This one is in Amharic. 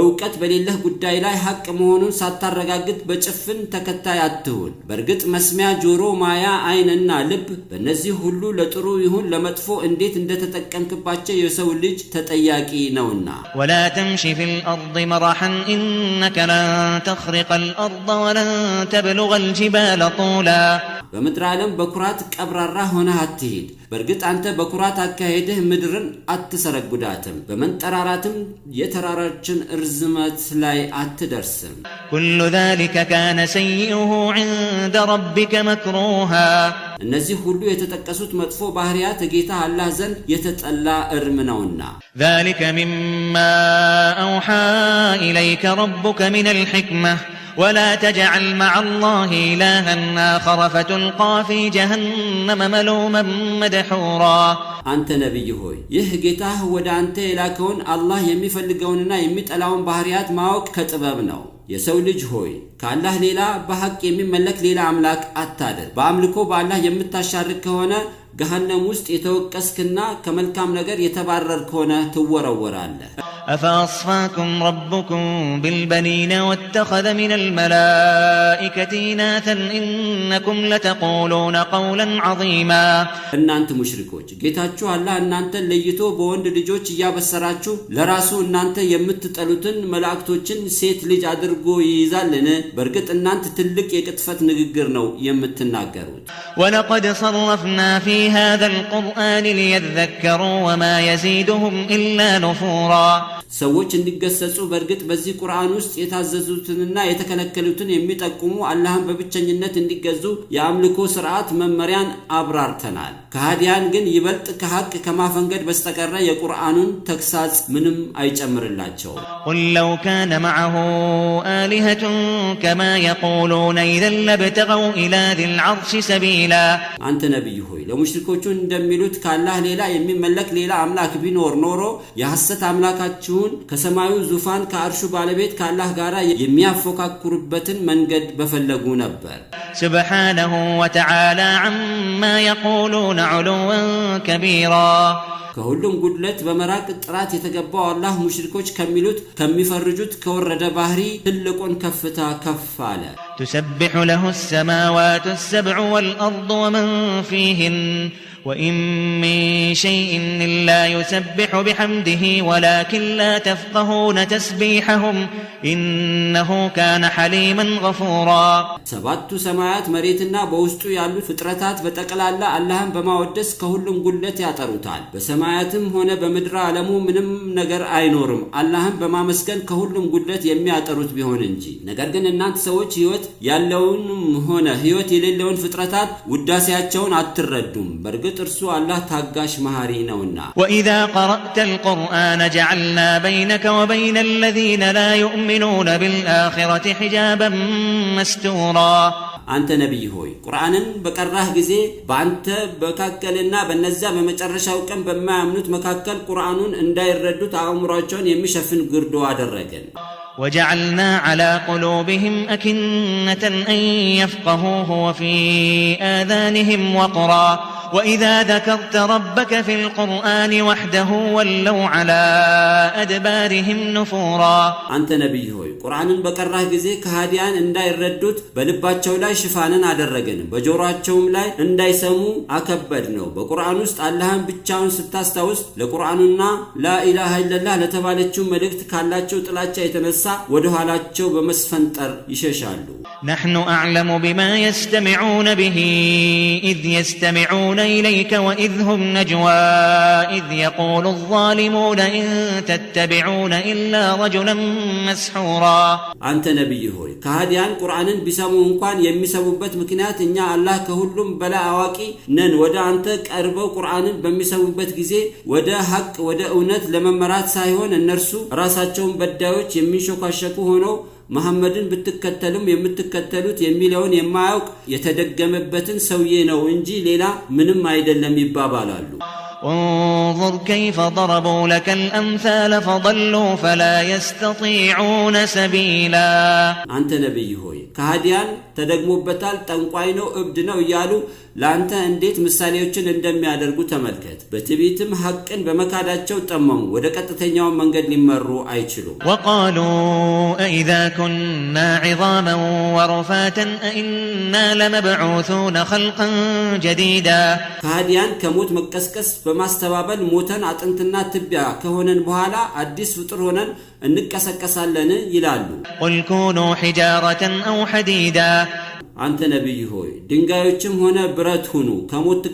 እውቀት በሌለህ ጉዳይ ላይ ሐቅ መሆኑን ሳታረጋግጥ በጭፍን ተከታይ አትሁን። በርግጥ መስሚያ፣ ጆሮ፣ ማያ፣ አይንና ልብ በእነዚህ ሁሉ ለጥሩ ይሁን ለመጥፎ እንዴት እንደተጠቀምክባቸው የሰው ልጅ ተጠያቂ ነውና። ولا تمشي في الأرض مرحا إنك لن تخرق الأرض ولن تبلغ الجبال طولا በምድር ዓለም በኩራት ቀብራራ ሆነህ አትሂድ። በርግጥ አንተ በኩራት አካሄድህ ምድርን አትሰረጉዳትም፣ በመንጠራራትም የተራራችን እርዝመት ላይ አትደርስም። كل ذلك كان سيئه عند ربك مكروها እነዚህ ሁሉ የተጠቀሱት መጥፎ ባህሪያት ጌታ አላህ ዘንድ የተጠላ እርም ነውና። ذلك مما أوحى إليك ربك من الحكمة ولا تجعل مع الله إلها آخر فتلقى في جهنم ملوما مدحورا አንተ ነብይ ሆይ ይህ ጌታህ ወደ አንተ የላከውን አላህ የሚፈልገውንና የሚጠላውን ባህሪያት ማወቅ ከጥበብ ነው። የሰው ልጅ ሆይ ከአላህ ሌላ በሐቅ የሚመለክ ሌላ አምላክ አታድርግ። በአምልኮ በአላህ የምታሻርክ ከሆነ ገሃነም ውስጥ የተወቀስክና ከመልካም ነገር የተባረርክ ሆነ ትወረወራለህ። أفأصفاكم ربكم بالبنين واتخذ من الملائكة إناثا إنكم لتقولون قولا عظيما እናንተ ሙሽሪኮች ጌታችሁ አላህ እናንተን ለይቶ በወንድ ልጆች ያበሰራችሁ ለራሱ እናንተ የምትጠሉትን መላእክቶችን ሴት ልጅ አድርጎ ይይዛልን? በርግጥ እናንተ ትልቅ የቅጥፈት ንግግር ነው የምትናገሩት። ولقد صرفنا في هذا القرآن ليذكروا وما يزيدهم إلا نفورا ሰዎች እንዲገሰጹ በርግጥ በዚህ ቁርአን ውስጥ የታዘዙትንና የተከለከሉትን የሚጠቁሙ አላህን በብቸኝነት እንዲገዙ የአምልኮ ሥርዓት መመሪያን አብራርተናል። ከሃዲያን ግን ይበልጥ ከሐቅ ከማፈንገድ በስተቀር የቁርአኑን ተክሳጽ ምንም አይጨምርላቸው። قل لو كان معه آلهة كما يقولون إذا لابتغوا إلى ذي العرش سبيلا አንተ ነብይ ሆይ ለሙሽሪኮቹ እንደሚሉት ከአላህ ሌላ የሚመለክ ሌላ አምላክ ቢኖር ኖሮ የሐሰት አምላካችሁ ከሰማዩ ዙፋን ከአርሹ ባለቤት ከአላህ ጋር የሚያፎካክሩበትን መንገድ በፈለጉ ነበር። سبحانه وتعالى عما يقولون علوا كبيرا ከሁሉም ጉድለት በመራቅ ጥራት የተገባው አላህ ሙሽሪኮች ከሚሉት ከሚፈርጁት ከወረደ ባህሪ ትልቁን ከፍታ ከፍ አለ። تسبح له السماوات السبع والأرض ومن فيهن وإن من شيء إلا يسبح بحمده ولكن لا تفقهون تسبيحهم إنه كان حليما غفورا ሰባቱ ሰማያት መሬትና በውስጡ ያሉ ፍጥረታት በጠቅላላ አላህን በማወደስ ከሁሉም ጉድለት ያጠሩታል። በሰማያትም ሆነ በምድር ዓለሙ ምንም ነገር አይኖርም አላህን በማመስገን ከሁሉም ጉድለት የሚያጠሩት ቢሆን እንጂ። ነገር ግን እናንተ ሰዎች ሕይወት ያለውንም ሆነ ሕይወት የሌለውን ፍጥረታት ውዳሴያቸውን አትረዱም። በርግጥ እርሱ አላህ ታጋሽ መሐሪ ነውና። وإذا قرأت القرآن جعلنا بينك وبين الذين لا يؤمنون بالآخرة حجابا مستورا አንተ ነብይ ሆይ ቁርአንን በቀራህ ጊዜ በአንተ በመካከልና በነዛ በመጨረሻው ቀን በማያምኑት መካከል ቁርአኑን እንዳይረዱት አእምሯቸውን የሚሸፍን ግርዶ አደረገን። وجعلنا على قلوبهم أكنة أن يفقهوه وفي آذانهم وقرا وإذا ذكرت ربك في القرآن وحده ولوا على أدبارهم نفورا أنت نبي هوي قرآن بقراه جزي كهاديان انداي الردود بلباتشو لاي شفانن عدرقن بجوراتشوم لاي انداي سمو أكبرنو بقرآن وست اللهم بتشاون ستاستاوست لقرآننا لا إله إلا الله لتبالتشو ملكت كالاتشو تلاتشا يتنسى ودهالاتشو بمسفنتر يششالو نحن أعلم بما يستمعون به إذ يستمعون إليك وإذ هم نجوى إذ يقول الظالمون إن تتبعون إلا رجلا مسحورا أنت نبي هوي كهاديان قرآن بسمو انقوان يمسبوبت مكنات إنيا الله كهلهم بلا أواكي نن ودا أنتك أربو قرآن بمسبوبت جزي ودا حق ودا أونت لما مرات سايهون النرسو راساتشون بداوش يمشو كاشكو هونو መሐመድን ብትከተሉም የምትከተሉት የሚለውን የማያውቅ የተደገመበትን ሰውዬ ነው እንጂ ሌላ ምንም አይደለም ይባባላሉ። انظر كيف ضربوا لك الأمثال فضلوا فلا يستطيعون سبيلا أنت نبي هوي كهاديان تدقموا بتال تنقوي نو ابد نو يالو ለአንተ እንዴት ምሳሌዎችን እንደሚያደርጉ ተመልከት። በትዕቢትም ሐቅን በመካዳቸው ጠመሙ፣ ወደ ቀጥተኛው መንገድ ሊመሩ አይችሉም። وقالوا أئذا كنا عظاما ورفاتا أئنا لمبعوثون خلقا جديدا ከሃዲያን ከሞት መቀስቀስ በማስተባበል ሞተን አጥንትና ትቢያ ከሆነን በኋላ አዲስ ፍጡር ሆነን እንቀሰቀሳለን ይላሉ። قل كونوا حجارة أو حديدا አንተ ነብይ ሆይ ድንጋዮችም ሆነ ብረት ሁኑ ከሞት